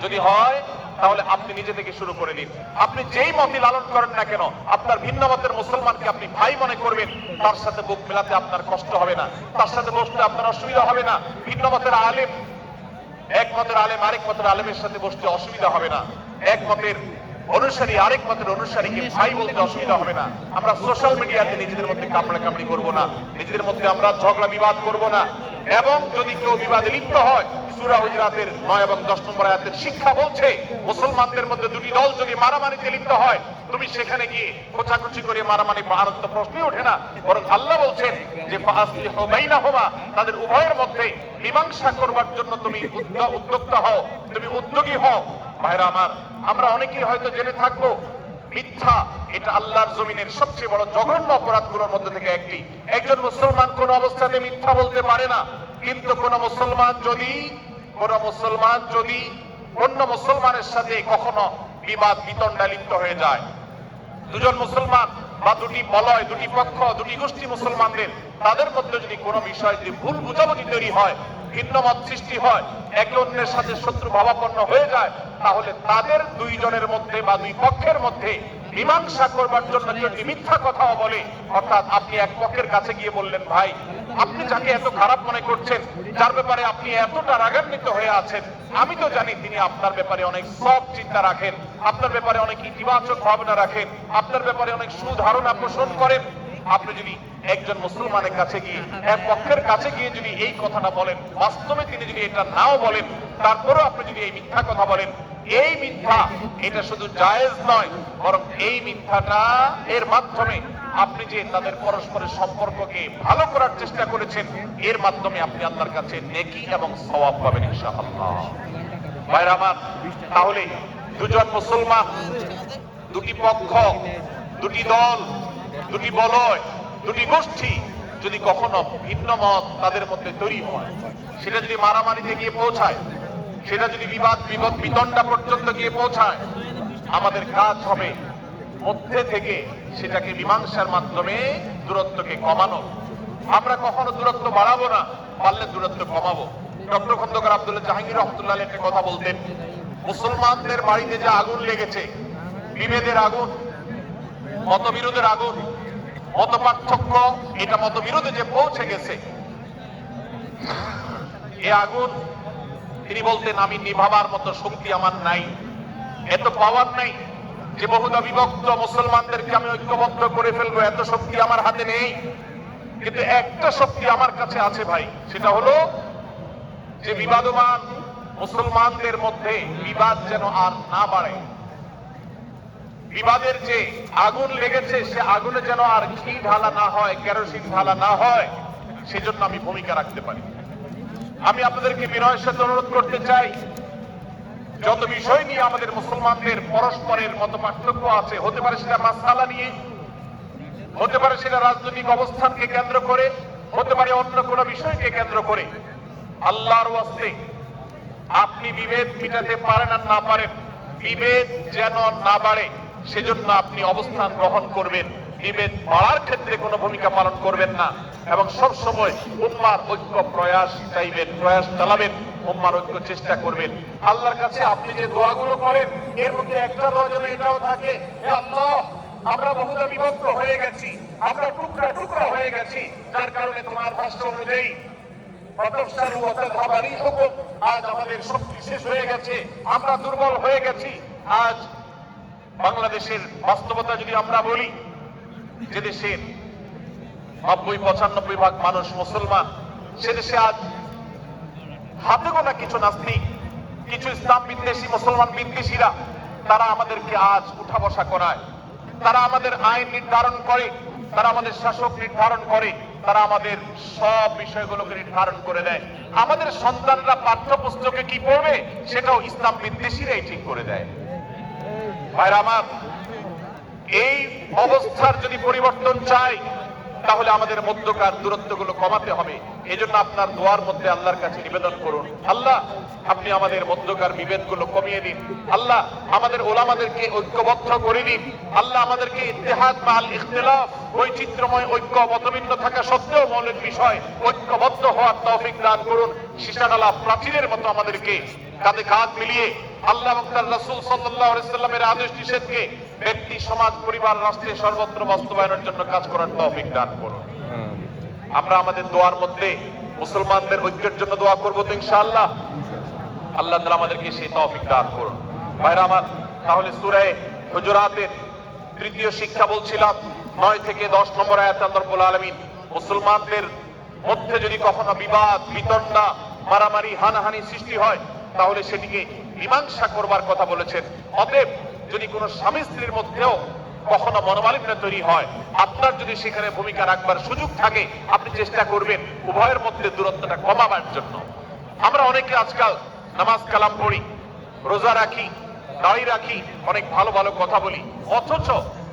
যদি হয় তাহলে আপনি নিজে থেকে শুরু করে দিন। আপনি যেই মতই লালন করেন না কেন, আপনার ভিন্ন মতের মুসলমানকে আপনি ভাই মনে করবেন, তার সাথে বুক মেলাতে আপনার কষ্ট হবে না, তার সাথে বসতে আপনার অসুবিধা হবে না। ভিন্ন মতের আলেম, এক মতের আলেম আরেক মতের আলেমের সাথে বসতে অসুবিধা হবে না, এক মতের অনুসারী আরেক মতের অনুসারীকে ভাই বলতে অসুবিধা হবে না। আমরা সোশ্যাল মিডিয়াতে নিজেদের মধ্যে কামড়া কামড়ি করবো না, নিজেদের মধ্যে আমরা ঝগড়া বিবাদ করব না। এবং যদি কেউ বিবাদে লিপ্ত হয়, সূরা হুজুরাতের 9 এবং 10 নম্বর আয়াতের শিক্ষা বলছে, মুসলমানদের মধ্যে দুটি দল যদি মারামারিতে লিপ্ত হয়, তুমি সেখানে গিয়ে খোঁচাখুচি করে মারামারি পারার তো প্রশ্নই ওঠে না। বরং আল্লাহ বলছেন যে ফাসলিহু বাইনাহুমা, তাদের উভয়ের মধ্যে মীমাংসা করবার জন্য তুমি উদ্যোক্তা হও, তুমি উদ্যোগী হও। ভাইরা আমার, আমরা অনেকেই হয়তো জেনে থাকবো মিথ্যা এটা আল্লাহর জমিনের সবচেয়ে বড় জঘন্য অপরাধগুলোর মধ্যে থেকে একটি। একজন মুসলমান কোন অবস্থাতে মিথ্যা বলতে পারে না, কিন্তু কোন মুসলমান যদি অন্য মুসলমানের সাথে কখনো বিবাদ বিতণ্ডা লিপ্ত হয়ে যায়, দুজন মুসলমান বা দুটি বলয়, দুটি পক্ষ, দুটি গোষ্ঠী মুসলমানদের, তাদের মধ্যে যদি কোনো বিষয় যদি ভুল বুঝাবুঝি তৈরি হয়, ভিন্ন মত সৃষ্টি হয়, একে অন্যের সাথে শত্রু ভাবাপন্ন হয়ে যায়, তাহলে তাদের দুইজনের মধ্যে বা দুই পক্ষের মধ্যে মীমাংসা করবার জন্য যদি মিথ্যা কথাও বলে, অর্থাৎ আপনি এক পক্ষের কাছে গিয়ে বললেন, ভাই আপনি যাকে এত খারাপ মনে করছেন, যার ব্যাপারে আপনি এতটা রাগান্বিত হয়ে আছেন, আমি তো জানি তিনি আপনার ব্যাপারে অনেক সৎ চিন্তা রাখেন, আপনার ব্যাপারে অনেক ইতিবাচক ভাবনা রাখেন, আপনার ব্যাপারে অনেক সুধারণা পোষণ করেন। আপনি যদি একজন মুসলমানের কাছে গিয়ে, এক পক্ষের কাছে গিয়ে যদি এই কথাটা বলেন, বাস্তবে তিনি যদি এটা নাও বলেন, তারপরেও আপনি যদি এই মিথ্যা কথা বলেন, এই মিথ্যা এটা শুধু জায়েজ নয়, বরং এই মিথ্যাটা এর মাধ্যমে আপনি যে তাদের পরস্পরের সম্পর্ককে ভালো করার চেষ্টা করেছেন, এর মাধ্যমে আপনি আল্লাহর কাছে নেকি এবং সওয়াব পাবেন ইনশাআল্লাহ। ভাইরা আমার, তাহলে দুজন মুসলমান, দুটি পক্ষ, দুটি দল, দুটি বলয়, দুটি গোষ্ঠী যদি কখনো ভিন্ন মত তাদের মধ্যে তৈরি হয়, সেটা যদি মারামারিতে গিয়ে পৌঁছায়, সেটা যদি বিবাদ বিতণ্ডা পর্যন্ত গিয়ে পৌঁছায়, আমাদের কাজ হবে মধ্যে থেকে সেটাকে মীমাংসার মাধ্যমে দূরত্বকে কমানো। আমরা কখনো দূরত্ব বাড়াবো না, পারলে দূরত্ব কমাবো। ডক্টর খন্দকার আব্দুল্লাহ জাহাঙ্গীর রহমতুল্লাহ একটা কথা বলতেন, মুসলমানদের বাড়িতে যে আগুন লেগেছে, বিভেদের আগুন, মতবিরোধের আগুন, মত পার্থক্য, এটা মতবিরোধে যে পৌঁছে গেছে, এ আগুন তিনি বলতেন, আমি নিভাবার মতো শক্তি আমার নাই, এত পাওয়ার নাই যে বহুদা বিভক্ত মুসলমানদেরকে আমি ঐক্যবদ্ধ করে ফেলবো, এত শক্তি আমার হাতে নেই। কিন্তু একটা শক্তি আমার কাছে আছে ভাই, সেটা হলো যে বিবাদমান মুসলমানদের মধ্যে বিবাদ যেন আর না বাড়ে, বিবাদের যে আগুন লেগেছে সে আগুনে যেন আর ঘি ঢালা না হয়, কেরোসিন ঢালা না হয়, সেজন্য আমি ভূমিকা রাখতে পারি। আমি আপনাদেরকে বিনয়ের সাথে অনুরোধ করতে চাই, যত বিষয় নিয়ে আমাদের মুসলমানদের পরস্পরের মত পার্থক্য আছে, হতে পারে সেটা মাসআলা নিয়ে, হতে পারে সেটা রাজনৈতিক অবস্থানকে কেন্দ্র করে, হতে পারে অন্য কোনো বিষয়কে কেন্দ্র করে, আল্লাহর ওয়াস্তে আপনি বিভেদ মিটাতে পারেন আর না পারেন, বিভেদ যেন না বাড়ে সেজন্য আপনি অবস্থান গ্রহণ করবেন, বিভেদ বাড়ার ক্ষেত্রে কোনো ভূমিকা পালন করবেন না, এবং সব সময় উম্মার ঐক্য প্রয়াস চাইবেন, প্রয়াস চালাবেন, উম্মার ঐক্য চেষ্টা করবেন। আল্লাহর কাছে আপনি যে দোয়াগুলো করেন, এর মধ্যে একটা দোয়া যেন এটাও থাকে, হে আল্লাহ, আমরা বহুদা বিভক্ত হয়ে গেছি, আমরা টুকরা টুকরা হয়ে গেছি, যার কারণে তোমার ভাষ্য অনুযায়ী আজ আমাদের শক্তি শেষ হয়ে গেছে, আমরা দুর্বল হয়ে গেছি। আজ বাংলাদেশের বাস্তবতা যদি আমরা বলি, যে দেশের 90-95 ভাগ মানুষ মুসলমান, সে দেশে আজ হাতে গোনা কিছু নাস্তিক, কিছু ইসলাম বিদ্বেষী, মুসলমান বিদ্বেষীরা, তারা আমাদেরকে আজ উঠা বসা করায়, তারা আমাদের আইন নির্ধারণ করে, তারা আমাদের শাসক নির্ধারণ করে, তারা আমাদের সব বিষয়গুলোকে নির্ধারণ করে দেয়। আমাদের সন্তানরা পাঠ্যপুস্তকে কি পড়বে সেটাও ইসলাম বিদ্বেষীরাই ঠিক করে দেয়। ভাইরা আমার, এই অবস্থার যদি পরিবর্তন চাই তাহলে আমাদের মধ্যকার দূরত্বগুলো কমাতে হবে। এজন্য আপনার দোয়ার মধ্যে আল্লাহর কাছে নিবেদন করুন, আল্লাহ আপনি আমাদের মধ্যকার বিভেদগুলো কমিয়ে দিন। আল্লাহ আমাদের ওলামাদেরকে ঐক্যবদ্ধ করে দিন। আল্লাহ আমাদেরকে ইত্তেহাদ মাল ইখতিলাফ, বৈচিত্র্যময় ঐক্য, মতভিন্ন থাকা সত্ত্বেও মৌলিক বিষয় ঐক্যবদ্ধ হওয়ার তৌফিক দান করুন। সীসাডালা প্রাচীরের মতো আমাদেরকে কাঁধে কাঁধ মিলিয়ে আল্লাহ এবং তার রাসূল সাল্লাল্লাহু আলাইহি সাল্লামের আদেশ নিষেধকে ব্যক্তি, সমাজ, পরিবার, রাষ্ট্রে সর্বত্র বাস্তবায়নের জন্য কাজ করার তৌফিক দান করুন। আমরা আমাদের দোয়ার মধ্যে মুসলমানদের ঐক্যের জন্য দোয়া করবো তো ইনশাআল্লাহ। আল্লাহ তাআলা আমাদেরকে সেই তৌফিক দান করুন। ভাইরা আমার, তাহলে সূরা হুজুরাতের তৃতীয় শিক্ষা বলছিলাম 9 থেকে 10 নম্বর আয়াতে আল্লাহ রাব্বুল আলামিন মুসলমানদের মধ্যে যদি কখনো বিবাদ, বিতণ্ডা, মারামারি, হানাহানি সৃষ্টি হয় তাহলে সেটিকে মীমাংসা করবার কথা বলেছেন। অতএব যদি কোনো স্বামী স্ত্রীর মধ্যেও কখনো মনোমালিন্য তৈরি হয়, আপনার যদি সেখানে ভূমিকা রাখবার সুযোগ থাকে, আপনি চেষ্টা করবেন উভয়ের মধ্যে দূরত্বটা কমাবার জন্য। আমরা অনেকে আজকাল নামাজ কালাম পড়ি, রোজা রাখি, দাড়ি রাখি, অনেক ভালো ভালো কথা বলি, অথচ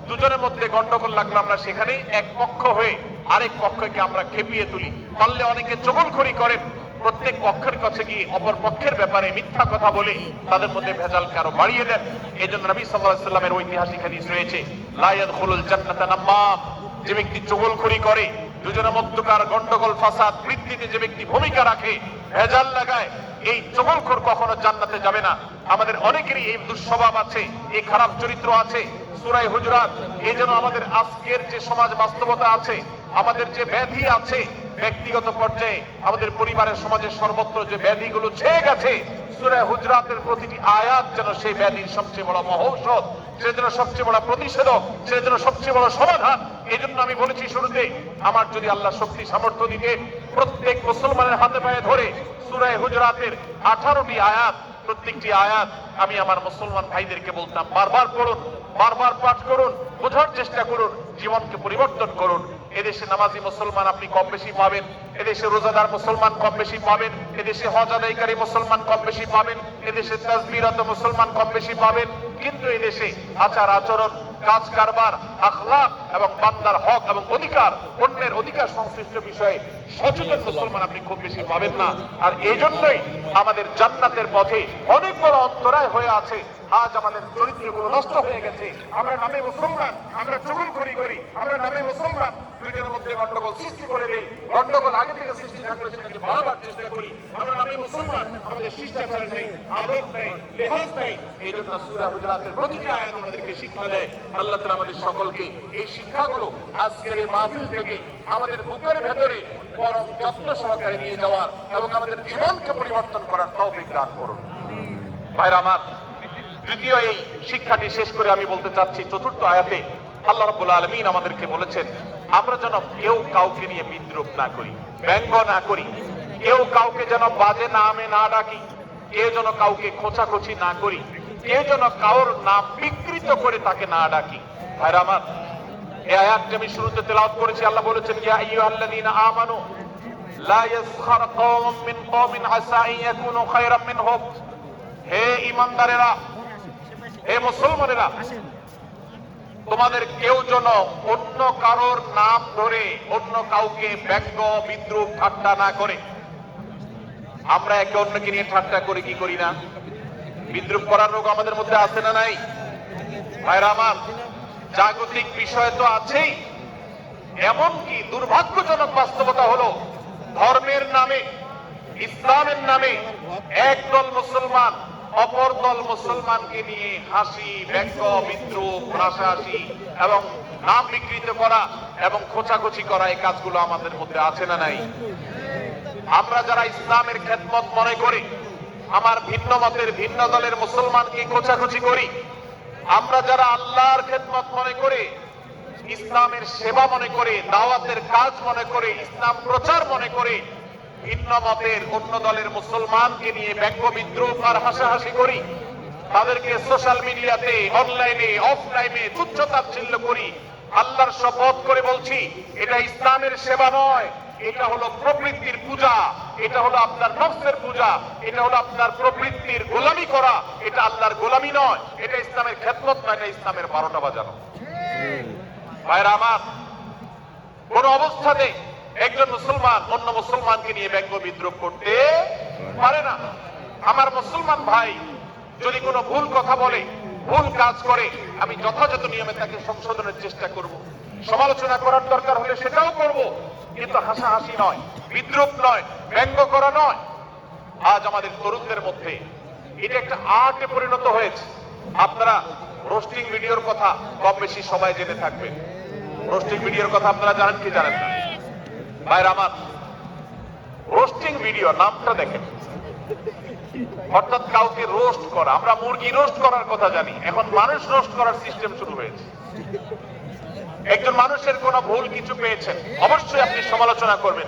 দুজনের মধ্যে গন্ডগোল লাগলে আমরা সেখানে এক পক্ষ হয়ে আরেক পক্ষকে আমরা খেপিয়ে তুলি। পারলে অনেকে চগলখড়ি করেন, প্রত্যেক পক্ষের কাছে গিয়ে অপর পক্ষের ব্যাপারে মিথ্যা কথা বলে তাদের মধ্যে ভেজালকে আরো বাড়িয়ে দেন। এই জন্য নবী সাল্লাল্লাহু আলাইহি ওয়াসাল্লামের ঐতিহাসিক হাদিস রয়েছে, লা ইয়াদখুলুল জান্নাতা নাম্মাম, যে ব্যক্তি চগলখড়ি করে, দুজনের মধ্যকার গন্ডগোল ফাসাদ বৃদ্ধিতে যে ব্যক্তি ভূমিকা রাখে, ভেজাল লাগায়, এই চগলখোর কখনো জান্নাতে যাবে না। আমাদের অনেকেরই এই দুঃস্বভাব আছে, এই খারাপ চরিত্র আছে। সূরা হুজুরাত এই জন্য আমাদের আজকের যে সমাজ বাস্তবতা আছে, আমাদের যে ব্যাধি আছে ব্যক্তিগত পর্যায়ে, আমাদের পরিবারের, সমাজের সর্বত্র যে ব্যাধিগুলো ছেয়ে গেছে, সূরা হুজুরাতের প্রতিটি আয়াত যেন সেই ব্যাধির সবচেয়ে বড় মহৌষধ, সেজন্য সবচেয়ে বড় প্রতিষেধক, সেজন্য সবচেয়ে বড় সমাধান। এই জন্য আমি বলেছি শুরুতে, আমার যদি আল্লাহ শক্তি সামর্থ্য দিতে, প্রত্যেক মুসলমানের হাতে পায়ে ধরে সূরা হুজুরাতের 18টি আয়াত, প্রত্যেকটি আয়াত আমি আমার মুসলমান ভাইদেরকে বলতাম, বারবার পড়ুন, বারবার পাঠ করুন, বোঝার চেষ্টা করুন, জীবনকে পরিবর্তন করুন। এদেশে নামাজি মুসলমান আপনি কম বেশি পাবেন, এদেশে রোজাদার মুসলমান কম বেশি পাবেন, এদেশে হজ আদায়কারী মুসলমান কম বেশি পাবেন, এদেশে তাসবিহরত মুসলমান কম বেশি পাবেন, কিন্তু এদেশে আচার আচরণ, কাজ কারবার, আখলাক এবং বান্দার হক এবং অধিকার, অন্যের অধিকার সংশ্লিষ্ট বিষয়ে সচেতন মুসলমান আপনি খুব বেশি পাবেন না। আর এই জন্যই আমাদের জান্নাতের পথে অনেক বড় অন্তরায় হয়ে আছে। আজ আমাদের চরিত্রগুলো নষ্ট হয়ে গেছে। আমরা নামে মুসলমান, আমরা চগলখড়ি করি, আমরা নামে মুসলমান, দুইজনের মধ্যে গন্ডগোল সৃষ্টি করে দেই। গন্ডগোল আগে থেকে সৃষ্টি থাকলে সেটাকে বাড়াবার চেষ্টা করি। আমরা নামে মুসলমান, আমাদের শিষ্টাচার নেই, আদব নেই, লেহাজ নেই। এই জন্য সূরা হুজুরাতের প্রতিটি আয়াত আমাদেরকে শিক্ষা দেয়। আল্লাহ তাআলা আমাদের সকলকে এই শিক্ষাগুলো আজকের এই মাহফিল থেকে আমাদের বুকের ভেতরে পরম যত্ন সহকারে নিয়ে যাওয়ার এবং আমাদের জীবনকে পরিবর্তন করার তৌফিক দান করুন। ভাইরা আমার, তৃতীয় এই শিক্ষাটি শেষ করে আমি বলতে চাচ্ছি, চতুর্থ আয়াতে আল্লাহ রাব্বুল আলামিন আমাদেরকে বলেছেন, আমরা যেন কেউ কাউকে নিয়ে বিদ্রূপ না করি, ব্যঙ্গ না করি, কেউ কাউকে যেন বাজে নামে না ডাকি, কেউ যেন কাউকে খোঁচাখুচি না করি, কেউ যেন কারোর নাম বিকৃত করে তাকে না ডাকি। ভাইরা আমার, এই আয়াতটি আমি শুরুতে তেলাওয়াত করেছি। আল্লাহ বলেছেন, ইয়া আইয়ুহাল্লাযীনা আমানু লা ইয়াসখার কওমুম মিন কওমিন আসা আন ইয়াকুনু খায়রাম মিনহুম। হে ঈমানদারেরা, হে মুসলমানেরা, তোমাদের কেউ যেন অন্য কারোর নাম ধরে অন্য কাউকে ব্যঙ্গ, বিদ্রূপ, ঠাট্টা না করে। আমরা একে অন্যকে নিয়ে ঠাট্টা করি কি করি না? বিদ্রূপ করার রোগ আমাদের মধ্যে আছে না নাই? ভাইরা আমার, জাগতিক বিষয় তো আছেই, এমনকি দুর্ভাগ্যজনক বাস্তবতা হলো ধর্মের নামে, ইসলামের নামে একদল মুসলমান অপর দল মুসলমানকে নিয়ে হাসি, ব্যঙ্গ, বিদ্রূপ, হাসাহাসি এবং নাম বিকৃত করা এবং খোঁচাখুচি করা, এই কাজগুলো আমাদের মধ্যে আছে না নাই? আমরা যারা ইসলামের খেদমত মনে করি, আমার ভিন্ন মতের, ভিন্ন দলের মুসলমানকে খোঁচাখুচি করি, আমরা যারা আল্লাহর খেদমত মনে করে, ইসলামের সেবা মনে করে, দাওয়াতের কাজ মনে করে, ইসলাম প্রচার মনে করে, ভিন্ন মতের অন্য দলের মুসলমানকে নিয়ে ব্যঙ্গ, বিদ্রূপ আর হাসাহাসি করি, তাদেরকে সোশ্যাল মিডিয়াতে, অনলাইনে, অফলাইনে তুচ্ছ তাচ্ছিল্য করি, আল্লাহর শপথ করে বলছি, এটা ইসলামের সেবা নয়, এটা হলো প্রবৃত্তির পূজা, এটা হলো আপনার নফসের পূজা, এটা হলো আপনার প্রবৃত্তির গোলামি করা, এটা আল্লাহর গোলামি নয়, এটা ইসলামের খেদমত নয়, এটা ইসলামের 12টা বাজানো। ভাইরা আমার, কোন অবস্থাতে একজন মুসলমান অন্য মুসলমানকে নিয়ে ব্যঙ্গ বিদ্রুপ করতে পারে না। আমার মুসলমান ভাই যদি কোনো ভুল কথা বলে, ভুল কাজ করে, আমি যথাযথ নিয়মে তাকে সংশোধনের চেষ্টা করব, সমালোচনা করার দরকার হলে সেটাও করব, কিন্তু হাসাহাসি নয়, বিদ্রুপ নয়, ব্যঙ্গ করা নয়। আজ আমাদের তরুণদের মধ্যে এটা একটা আর্টে পরিণত হয়েছে। আপনারা রোস্টিং ভিডিওর কথা কম বেশি সবাই জেনে থাকবেন। রোস্টিং ভিডিওর কথা আপনারা জানেন কি জানেন না? ভাইরা আমার, রোস্টিং ভিডিও নামটা দেখেন, অর্থাৎ কাউকে রোস্ট করা। আমরা মুরগি রোস্ট করার কথা জানি, এখন মানুষ রোস্ট করার সিস্টেম শুরু হয়েছে। একজন মানুষের কোন ভুল কিছু পেয়েছেন, অবশ্যই আপনি সমালোচনা করবেন।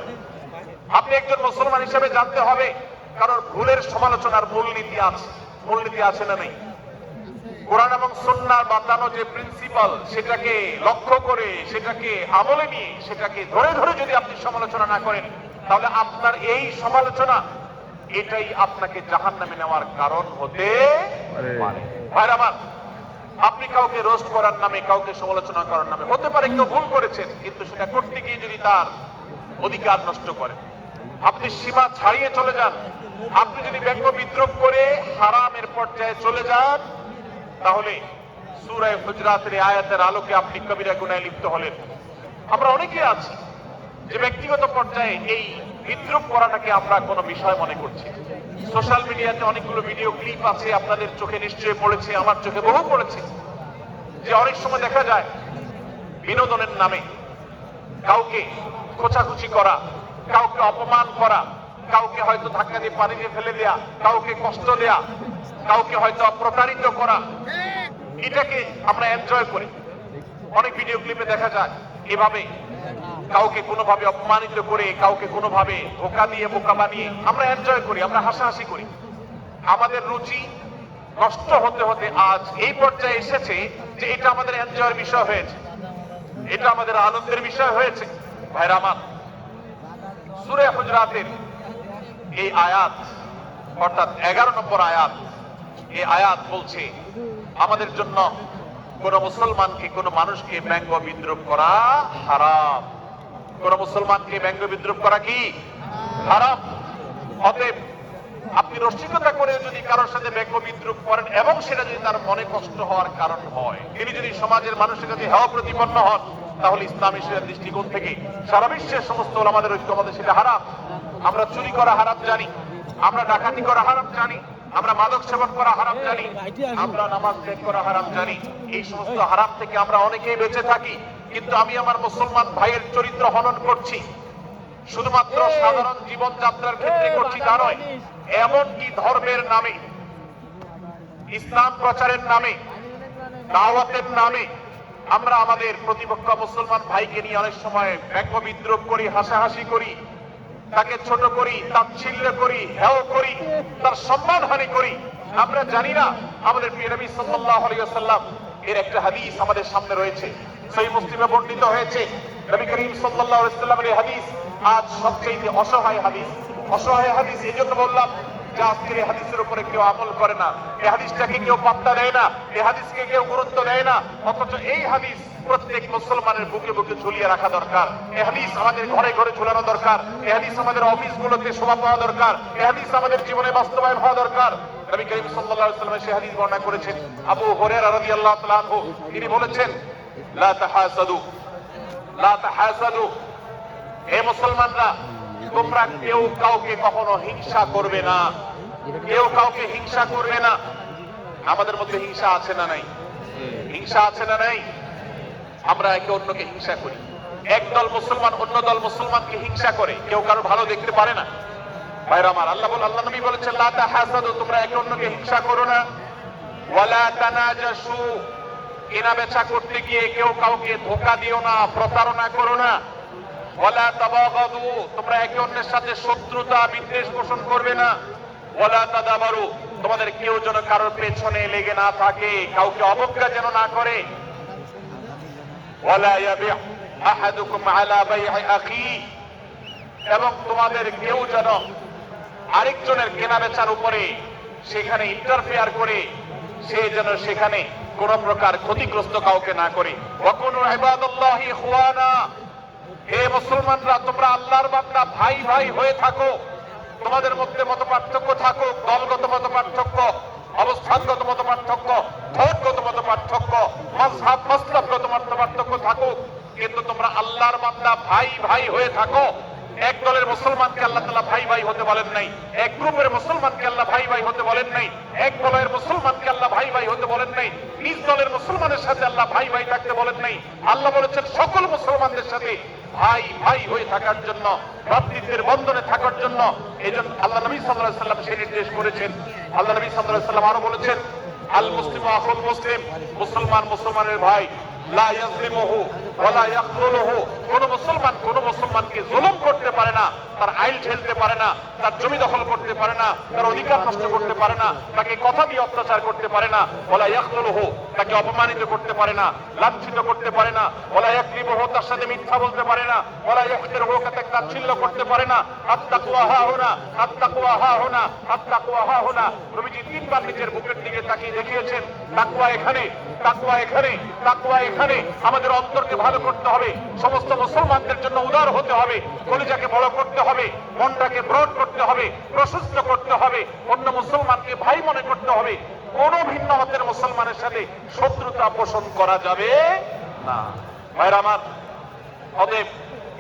আপনি একজন মুসলমান হিসেবে জানতে হবে কারণ ভুলের সমালোচনার মূলনীতি আছে। মূলনীতি আছে না নেই? কোরআন এবং সুন্নাহর বাতানো যে প্রিন্সিপাল, সেটাকে লক্ষ্য করে, সেটাকে আমলে নিয়ে, সেটাকে ধরে ধরে যদি আপনি সমালোচনা না করেন, তাহলে আপনার এই সমালোচনা এটাই আপনাকে জাহান্নামে নেওয়ার কারণ হতে পারে। ভাইরা আমার, আপনি কাউকে রোস্ট করার নামে, কাউকে সমালোচনা করার নামে, হতে পারে কেউ ভুল করেছেন, কিন্তু সেটা করতে গিয়ে যদি তার অধিকার নষ্ট করেন, আপনি সীমা ছাড়িয়ে চলে যান, আপনি যদি ব্যঙ্গ বিদ্রুপ করে হারামের পর্যায়ে চলে যান, তাহলে সূরা হুজরাতের আয়াতের আলোকে আপনি কবিরা গুনাহে লিপ্ত হলেন। আমরা অনেকে আছি যে ব্যক্তিগত পর্যায়ে এই বিদ্রুপ করাটাকে আমরা কোনো বিষয় মনে করছি। সোশ্যাল মিডিয়াতে অনেকগুলো ভিডিও ক্লিপ আছে, আপনাদের চোখে নিশ্চয়ই পড়েছে, আমার চোখে বহু পড়েছে, যে অনেক সময় দেখা যায় বিনোদনের নামে কাউকে খোঁচাখুচি করা, কাউকে অপমান করা, কাউকে হয়তো ধাক্কা দিয়ে পানি দিয়ে ফেলে দেয়া, কাউকে কষ্ট দেয়া, কাউকে হয়তো প্রতারিত করা, এটাকে আমরা এনজয় করি। অনেক ভিডিও ক্লিপে দেখা যায় এভাবে কাউকে কোনোভাবে অপমানিত করে, কাউকে কোনোভাবে ধোঁকা দিয়ে, বোকা বানিয়ে আমরা এনজয় করি, আমরা হাসাহাসি করি। আমাদের রুচি নষ্ট হতে হতে আজ এই পর্যায়ে এসেছে যে এটা আমাদের এনজয়ের বিষয় হয়েছে, এটা আমাদের আনন্দের বিষয় হয়েছে। ভাইরা আমার, সূরা হুজরাতের এই আয়াত, অর্থাৎ 11 নম্বর আয়াত, এই আয়াত বলছে আমাদের জন্য কোন মুসলমানকে, কোন মানুষকে ব্যঙ্গ বিদ্রুপ করা হারাম। কোন মুসলমানকে ব্যঙ্গ বিদ্রুপ করা কি হারাম। অতএব আপনি রসিকতা করে যদি কারোর সাথে ব্যঙ্গ বিদ্রুপ করেন এবং সেটা যদি তার মনে কষ্ট হওয়ার কারণ হয়, তিনি যদি সমাজের মানুষের কাছে হেয় প্রতিপন্ন হন, তাহলে ইসলামী দৃষ্টিকোণ থেকে সারা বিশ্বের সমস্ত ওলামাদের ঐক্যমতে সেটা হারাম। আমরা চুরি করা হারাম জানি, আমরা ডাকাতি করা হারাম জানি, আমরা মাদক সেবন করা হারাম জানি, আমরা নামাজ ত্যাগ করা হারাম জানি। এই সমস্ত হারাম থেকে আমরা অনেকেই বেঁচে থাকি, কিন্তু আমি আমার মুসলমান ভাইয়ের চরিত্র হনন করছি, শুধুমাত্র সাধারণ জীবনযাত্রার ক্ষেত্রে করছি তা নয়, এমনকি ধর্মের নামে, ইসলাম প্রচারের নামে, দাওয়াতের নামে আমরা আমাদের প্রতিপক্ষ মুসলমান ভাইকে নিয়ে অনেক সময় ব্যঙ্গ বিদ্রুপ করি, হাসাহাসি করি, তাকে ছোট করি, তাচ্ছিল্য করি, হেয় করি, তার সম্মানহানি করি। আমরা জানি না আমাদের প্রিয় নবী সাল্লাল্লাহু আলাইহি ওয়াসাল্লাম এর একটা হাদিস আমাদের সামনে রয়েছে, সহিহ মুসলিমে বর্ণিত হয়েছে। নবী করিম সাল্লাল্লাহু আলাইহি ওয়াসাল্লামের এই হাদিস আজ সবচেয়ে অসহায় হাদিস। অসহায় হাদিস এই জন্য বললাম যে আজকের এই হাদিসের উপরে কেউ আমল করে না, এই হাদিসটাকে কেউ পাত্তা দেয় না, এই হাদিসকে কেউ গুরুত্ব দেয় না, অথচ এই হাদিস প্রত্যেক মুসলমানের বুকে বুকে ঝুলিয়ে রাখা দরকার। এই হাদিস আমাদের ঘরে ঘরে ঝুলানো দরকার, এই হাদিস আমাদের অফিসগুলোতে শোভা পাওয়া দরকার, এই হাদিস আমাদের জীবনে বাস্তবায়ন হওয়া দরকার। নবী করিম সাল্লাল্লাহু আলাইহি ওয়াসাল্লাম সেই হাদিস বর্ণনা করেছেন। আবু হুরায়রা রাদিয়াল্লাহু তাআলা আনহু তিনি বলেছেন, লা তাহাসাদু, লা তাহাসাদু, হে মুসলমানরা, তোমরা কেউ কাউকে কখনো হিংসা করবে না, কেউ কাউকে হিংসা করবে না। আমাদের মধ্যে হিংসা আছে না নাই? হিংসা আছে না নাই? আমরা একে অন্যকে হিংসা করি। একদল মুসলমান অন্য দল মুসলমানকে হিংসা করে, কেউ কারো ভালো দেখতে পারে না। ভাইরা আমার, আল্লাহ নবী বলেছেন, লা তাহাসাদু, তোমরা একে অন্যকে হিংসা করো না। ওয়ালা তানাজাসু, কেনা বেচা করতে গিয়ে কেউ কাউকে ধোঁকা দিও না, প্রতারণা করো না। ওয়ালা তাবাগাদু, তোমরা একে অন্যের সাথে শত্রুতা বিদ্বেষ পোষণ করবে না। ওয়ালা তাদাবারু, তোমাদের কেউ যেন কারোর পেছনে লেগে না থাকে, কাউকে অবজ্ঞা যেন না করে। ওয়ালা ইয়াবি আহাদুকুম আলা বাই'i আখিহি, এবং তোমাদের কেউ যেন আরেকজনের কেনা বেচার উপরে সেখানে ইন্টারফেয়ার করে সে যেন সেখানে কোন প্রকার ক্ষতিগ্রস্ত কাউকে না করে। ওয়াকুনু ইবাদাল্লাহি ইখওয়ানা, হে মুসলমানরা তোমরা আল্লাহর বান্দা ভাই ভাই হয়ে থাকো। তোমাদের মধ্যে মত পার্থক্য থাকুক, দলগত মত পার্থক্য, অবস্থানগত মত পার্থক্য, ধর্মগত মত পার্থক্য, মাযহাব মাসলাকগত মত পার্থক্য থাকুক, কিন্তু তোমরা আল্লাহর বান্দা ভাই ভাই হয়ে থাকো। এক দলের মুসলমানকে আল্লাহ তাআলা ভাই ভাই হতে বলেন নাই, এক গ্রুপের মুসলমানকে আল্লাহ ভাই ভাই হতে বলেন নাই, এক দলের মুসলমানকে আল্লাহ ভাই ভাই হতে বলেন নাই, নিজ দলের মুসলমানের সাথে আল্লাহ ভাই ভাই থাকতে বলেন নাই। আল্লাহ বলেছেন সকল মুসলমানদের সাথে ভাই ভাই হয়ে থাকার জন্য, ভ্রাতৃত্বের বন্ধনে থাকার জন্য। এজন্য আল্লাহ নবী সাল্লাল্লাহু আলাইহি ওয়াসাল্লাম সেই নির্দেশ করেছেন। আল্লাহ নবী সাল্লাল্লাহু আলাইহি ওয়াসাল্লাম আরো বলেছেন, আল মুসলিমু আখুল মুসলিম, মুসলমান মুসলমানের ভাই, লা ইয়াজলিমুহু ওয়ালা ইয়াখযুলুহু, কোন মুসলমান কোন মুসলমানকে জুলুম করতে পারে না, তার আইল ঠেলতে পারে না, তার জমি দখল করতে পারে না, তার অধিকার নষ্ট করতে পারে না, তাকে কথা দিয়ে অত্যাচার করতে পারে না, ওয়ালা ইয়াখযুলুহু, তাকে অপমানিত করতে পারে না, লাঞ্ছিত করতে পারে না, ওয়ালা ইয়াকযিবুহু, তার সাথে মিথ্যা বলতে পারে না, ওয়ালা ইয়াহকিরুহু, তাকে তাচ্ছিল্য করতে পারে না। আত-তাকওয়া হাহুনা, আত-তাকওয়া হাহুনা, আত-তাকওয়া হাহুনা। নবীজি তিনবার নিজের বুকের দিকে তাকিয়ে দেখিয়েছেন, তাকওয়া এখানে, তাকওয়া এখানে, তাকওয়া এখানে। আমাদের অন্তরকে ভালো করতে হবে, সমস্ত মুসলমানদের জন্য উদার হতে হবে, কলিজাকে বড় করতে হবে, মনটাকে ব্রড করতে হবে, প্রশস্ত করতে হবে, অন্য মুসলমানকে ভাই মনে করতে হবে। কোন ভিন্ন মতের মুসলমানের সাথে শত্রুতা পোষণ করা যাবে না। ভাইরা আমার, অতএব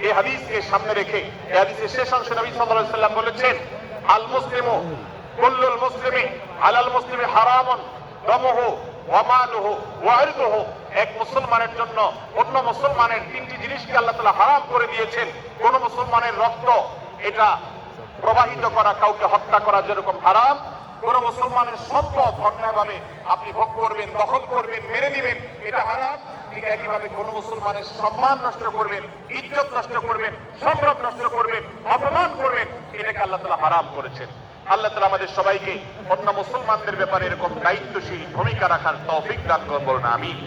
এই হাদিসকে সামনে রেখে এই হাদিসের শেষ অংশে নবী সাল্লাল্লাহু আলাইহি ওয়াসাল্লাম বলেছেন, আল মুসলিমু কুল্লুল মুসলিমি আলাল মুসলিমি হারামুন দামুহু ওয়া মালুহু ওয়া ইরদুহু। এক মুসলমানের জন্য অন্য মুসলমানের তিনটি জিনিসকে আল্লাহ তাআলা হারাম করে দিয়েছেন। কোন মুসলমানের রক্ত এটা প্রবাহিত করা, কাউকে হত্যা করা যেরকম হারাম, কোন মুসলমানের সম্পদ অন্যায়ভাবে আপনি ভোগ করবেন, দখল করবেন, মেরে দিবেন, এটা হারাম। ঠিক একইভাবে কোন মুসলমানের সম্মান নষ্ট করবেন, ইজ্জত নষ্ট করবেন, সম্ভ্রম নষ্ট করবেন, অপমান করবেন, এটাকে আল্লাহ তাআলা হারাম করেছেন। আল্লাহ তাআলা আমাদের সবাইকে অন্য মুসলমানদের ব্যাপারে এরকম দায়িত্বশীল ভূমিকা রাখার তৌফিক দান করুন, বলুন আমিন।